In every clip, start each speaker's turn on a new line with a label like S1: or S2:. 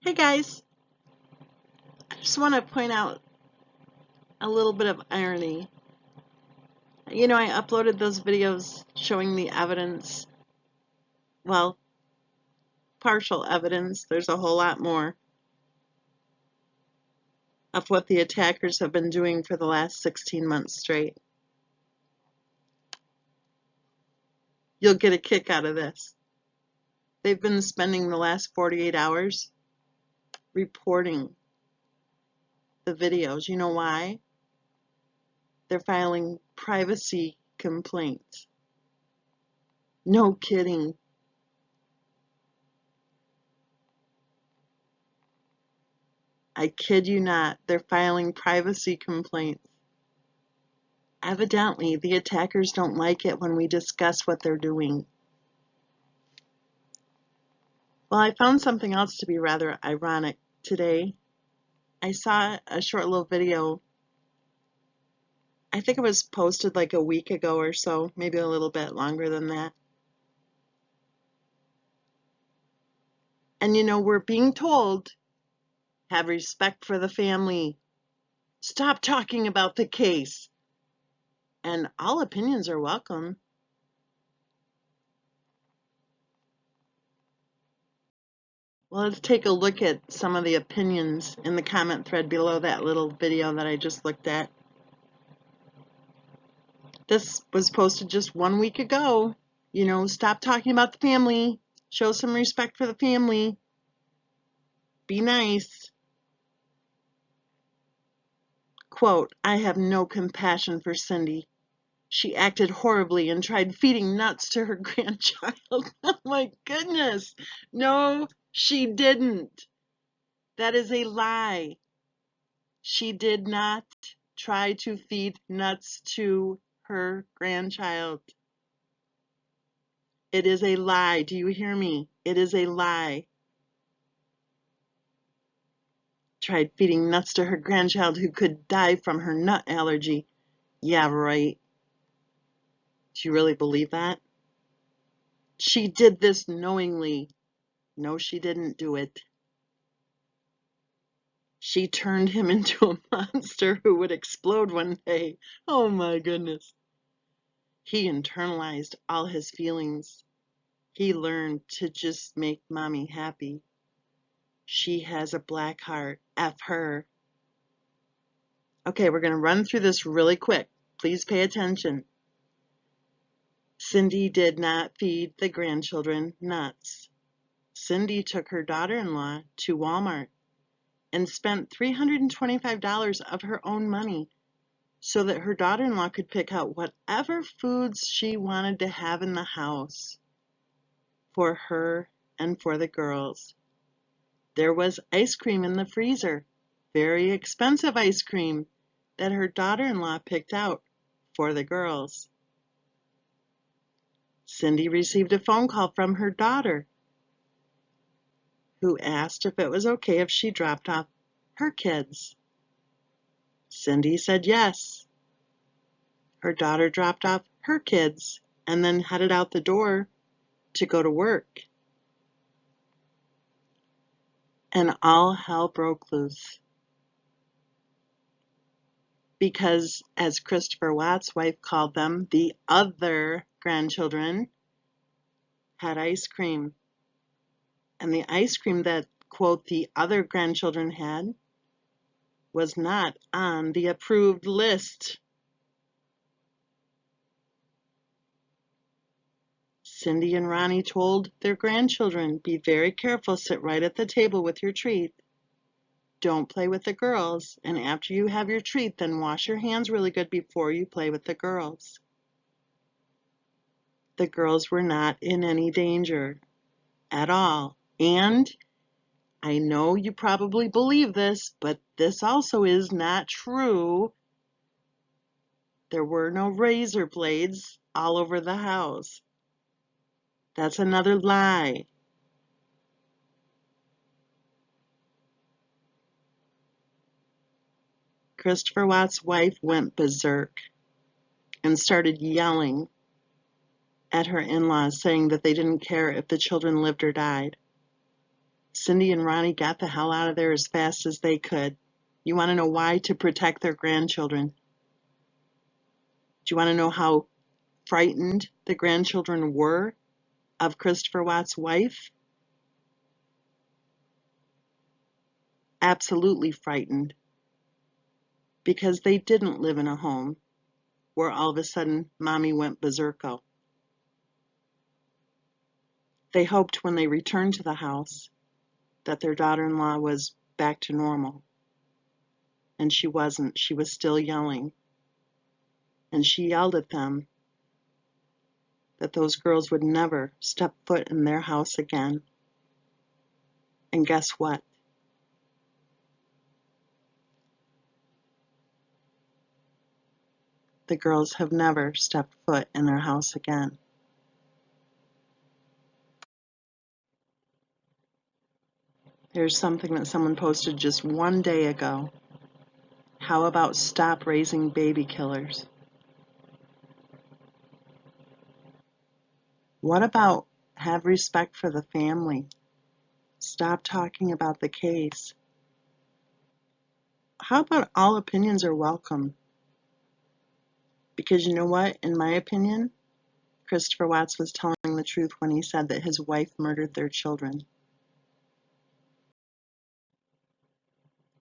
S1: Hey guys, I just want to point out a little bit of irony. I uploaded those videos showing the evidence, well, partial evidence, there's a whole lot more, of what the attackers have been doing for the last 16 months straight. You'll get a kick out of this. They've been spending the last 48 hours reporting the videos. You know why? They're filing privacy complaints. No kidding. I kid you not, they're filing privacy complaints. Evidently, the attackers don't like it when we discuss what they're doing. Well, I found something else to be rather ironic today. I saw a short little video. I think it was posted like a week ago or so, maybe a little bit longer than that. And we're being told, have respect for the family. Stop talking about the case. And all opinions are welcome. Well, let's take a look at some of the opinions in the comment thread below that little video that I just looked at. This was posted just 1 week ago. Stop talking about the family. Show some respect for the family. Be nice. Quote, I have no compassion for Cindy. She acted horribly and tried feeding nuts to her grandchild. Oh my goodness. No, she didn't. That is a lie. She did not try to feed nuts to her grandchild. It is a lie. Do you hear me? It is a lie. Tried feeding nuts to her grandchild who could die from her nut allergy. Yeah, right. Do you really believe that? She did this knowingly. No, she didn't do it. She turned him into a monster who would explode one day. Oh my goodness. He internalized all his feelings. He learned to just make mommy happy. She has a black heart. F her. Okay, we're going to run through this really quick. Please pay attention. Cindy did not feed the grandchildren nuts. Cindy took her daughter-in-law to Walmart and spent $325 of her own money so that her daughter-in-law could pick out whatever foods she wanted to have in the house for her and for the girls. There was ice cream in the freezer, very expensive ice cream that her daughter-in-law picked out for the girls. Cindy received a phone call from her daughter, who asked if it was okay if she dropped off her kids. Cindy said yes. Her daughter dropped off her kids and then headed out the door to go to work. And all hell broke loose. Because, as Christopher Watt's wife called them, the other grandchildren had ice cream. And the ice cream that, quote, the other grandchildren had was not on the approved list. Cindy and Ronnie told their grandchildren, be very careful, sit right at the table with your treat. Don't play with the girls, and after you have your treat, then wash your hands really good before you play with the girls. The girls were not in any danger at all. And I know you probably believe this, but this also is not true. There were no razor blades all over the house. That's another lie. Christopher Watt's wife went berserk and started yelling at her in-laws, saying that they didn't care if the children lived or died. Cindy and Ronnie got the hell out of there as fast as they could. You want to know why? To protect their grandchildren. Do you want to know how frightened the grandchildren were of Christopher Watts' wife? Absolutely frightened. Because they didn't live in a home where all of a sudden mommy went berserko. They hoped when they returned to the house that their daughter-in-law was back to normal. And she wasn't. She was still yelling. And she yelled at them that those girls would never step foot in their house again. And guess what? The girls have never stepped foot in their house again. Here's something that someone posted just one day ago. How about stop raising baby killers? What about have respect for the family? Stop talking about the case. How about all opinions are welcome? Because you know what? In my opinion, Christopher Watts was telling the truth when he said that his wife murdered their children.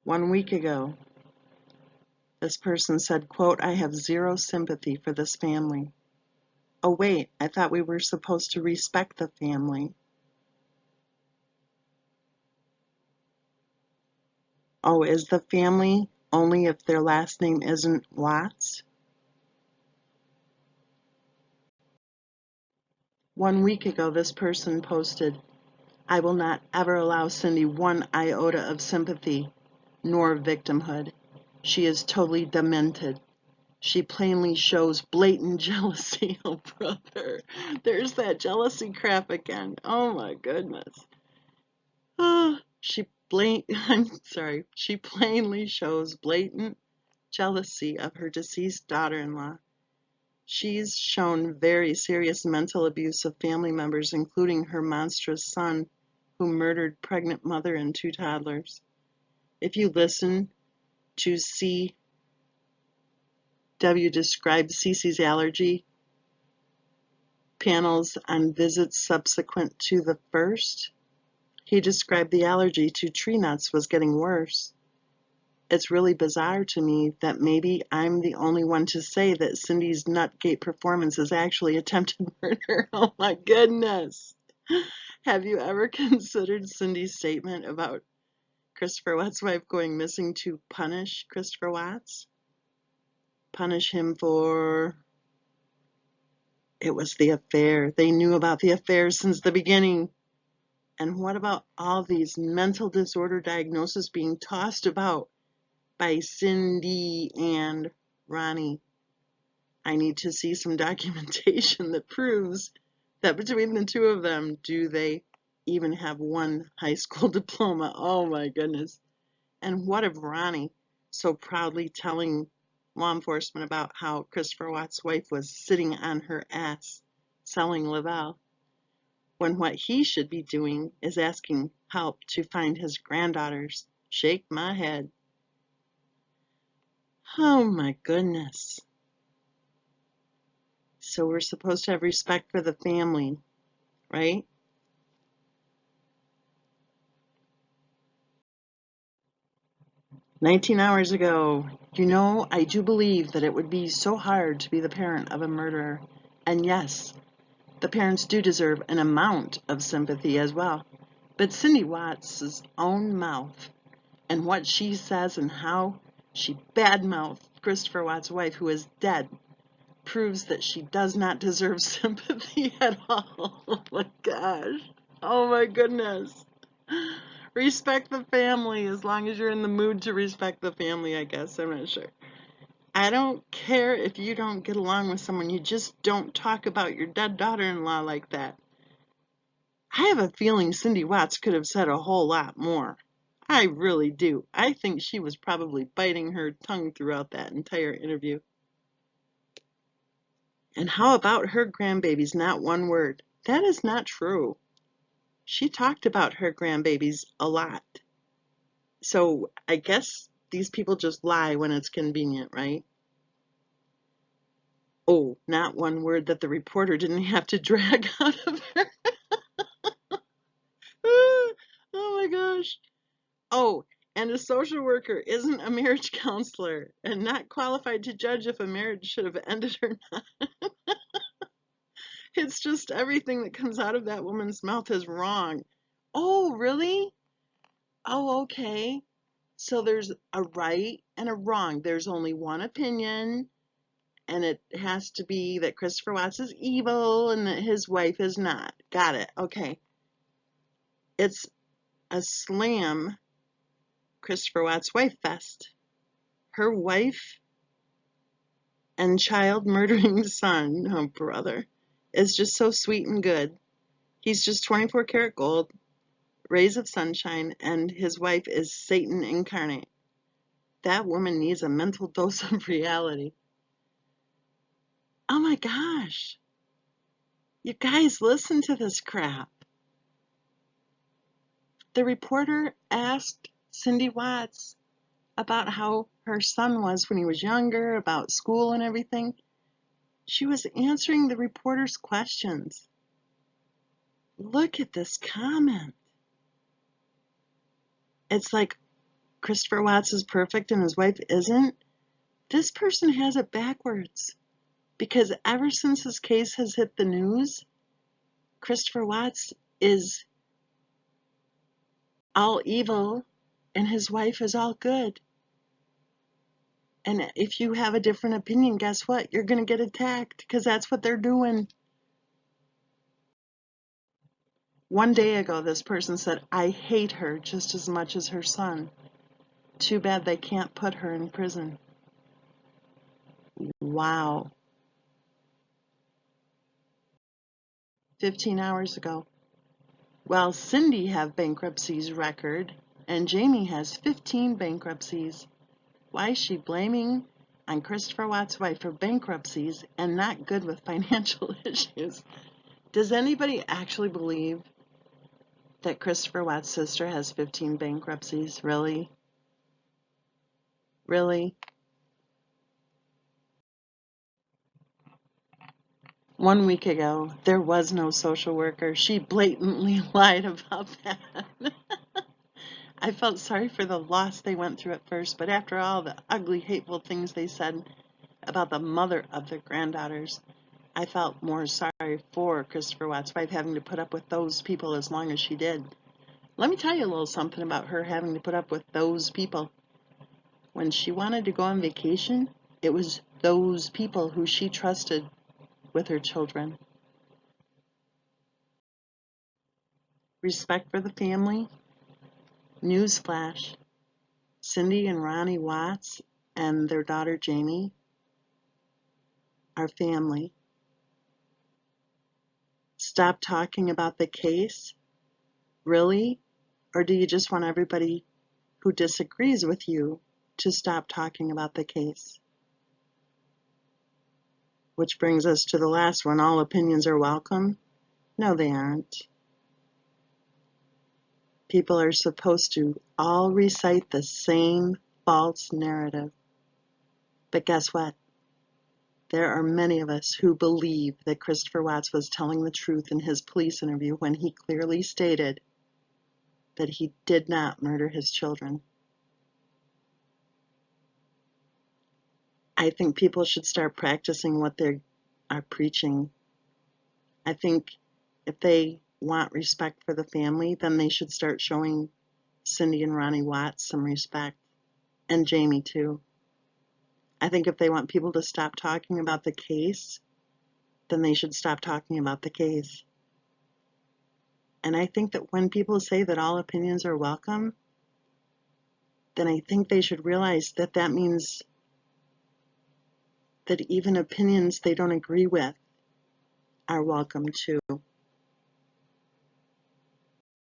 S1: 1 week ago, this person said, quote, I have zero sympathy for this family. Oh wait, I thought we were supposed to respect the family. Oh, is the family only if their last name isn't Watts? 1 week ago, this person posted, I will not ever allow Cindy one iota of sympathy nor victimhood. She is totally demented. She plainly shows blatant jealousy. Oh, brother, there's that jealousy crap again. Oh, my goodness. She plainly shows blatant jealousy of her deceased daughter-in-law. She's shown very serious mental abuse of family members, including her monstrous son, who murdered pregnant mother and 2 toddlers. If you listen to CW describe Cece's allergy panels on visits subsequent to the first, he described the allergy to tree nuts was getting worse. It's really bizarre to me that maybe I'm the only one to say that Cindy's Nutgate performance is actually attempted murder. Oh my goodness. Have you ever considered Cindy's statement about Christopher Watts' wife going missing to punish Christopher Watts? Punish him for... It was the affair. They knew about the affair since the beginning. And what about all these mental disorder diagnoses being tossed about by Cindy and Ronnie? I need to see some documentation that proves that between the 2 of them, do they even have 1 high school diploma? Oh my goodness. And what of Ronnie so proudly telling law enforcement about how Christopher Watts' wife was sitting on her ass selling Lavelle, when what he should be doing is asking help to find his granddaughters? Shake my head. Oh my goodness. So we're supposed to have respect for the family, right? "19 hours ago, you know, I do believe that it would be so hard to be the parent of a murderer. And yes, the parents do deserve an amount of sympathy as well. But Cindy Watts' own mouth and what she says and how she badmouthed Christopher Watts' wife, who is dead, proves that she does not deserve sympathy at all." Oh my gosh. Oh my goodness. Respect the family as long as you're in the mood to respect the family, I guess. I'm not sure. I don't care if you don't get along with someone. You just don't talk about your dead daughter-in-law like that. I have a feeling Cindy Watts could have said a whole lot more. I really do. I think she was probably biting her tongue throughout that entire interview. And how about her grandbabies? Not one word. That is not true. she talked about her grandbabies a lot. So I guess these people just lie when it's convenient, right? Oh, not one word that the reporter didn't have to drag out of her. Oh my gosh. Oh, and a social worker isn't a marriage counselor and not qualified to judge if a marriage should have ended or not. It's just everything that comes out of that woman's mouth is wrong. Oh, really? Oh, okay. So there's a right and a wrong. There's only one opinion, and it has to be that Christopher Watts is evil and that his wife is not. Got it. Okay. It's a slam Christopher Watts wife fest. Her wife and child murdering son, oh brother, is just so sweet and good. He's just 24 karat gold, rays of sunshine, and his wife is Satan incarnate. That woman needs a mental dose of reality. Oh my gosh. You guys, listen to this crap. The reporter asked Cindy Watts about how her son was when he was younger, about school and everything. She was answering the reporter's questions. Look at this comment. It's like Christopher Watts is perfect and his wife isn't. This person has it backwards because ever since his case has hit the news, Christopher Watts is all evil and his wife is all good. And if you have a different opinion, guess what? You're going to get attacked because that's what they're doing. One day ago, this person said, I hate her just as much as her son. Too bad they can't put her in prison. Wow. 15 hours ago. Well, Cindy have bankruptcies record, and Jamie has 15 bankruptcies. Why is she blaming on Christopher Watts' wife for bankruptcies and not good with financial issues? Does anybody actually believe that Christopher Watts' sister has 15 bankruptcies? Really? Really? 1 week ago, there was no social worker. She blatantly lied about that. I felt sorry for the loss they went through at first, but after all the ugly, hateful things they said about the mother of their granddaughters, I felt more sorry for Christopher Watts' wife having to put up with those people as long as she did. Let me tell you a little something about her having to put up with those people. When she wanted to go on vacation, it was those people who she trusted with her children. Respect for the family? Newsflash. Cindy and Ronnie Watts and their daughter Jamie are family. Stop talking about the case? Really? Or do you just want everybody who disagrees with you to stop talking about the case? Which brings us to the last one. All opinions are welcome? No, they aren't. People are supposed to all recite the same false narrative. But guess what? There are many of us who believe that Christopher Watts was telling the truth in his police interview when he clearly stated that he did not murder his children. I think people should start practicing what they are preaching. I think if they want respect for the family, then they should start showing Cindy and Ronnie Watts some respect, and Jamie too. I think if they want people to stop talking about the case, then they should stop talking about the case. And I think that when people say that all opinions are welcome, then I think they should realize that that means that even opinions they don't agree with are welcome too.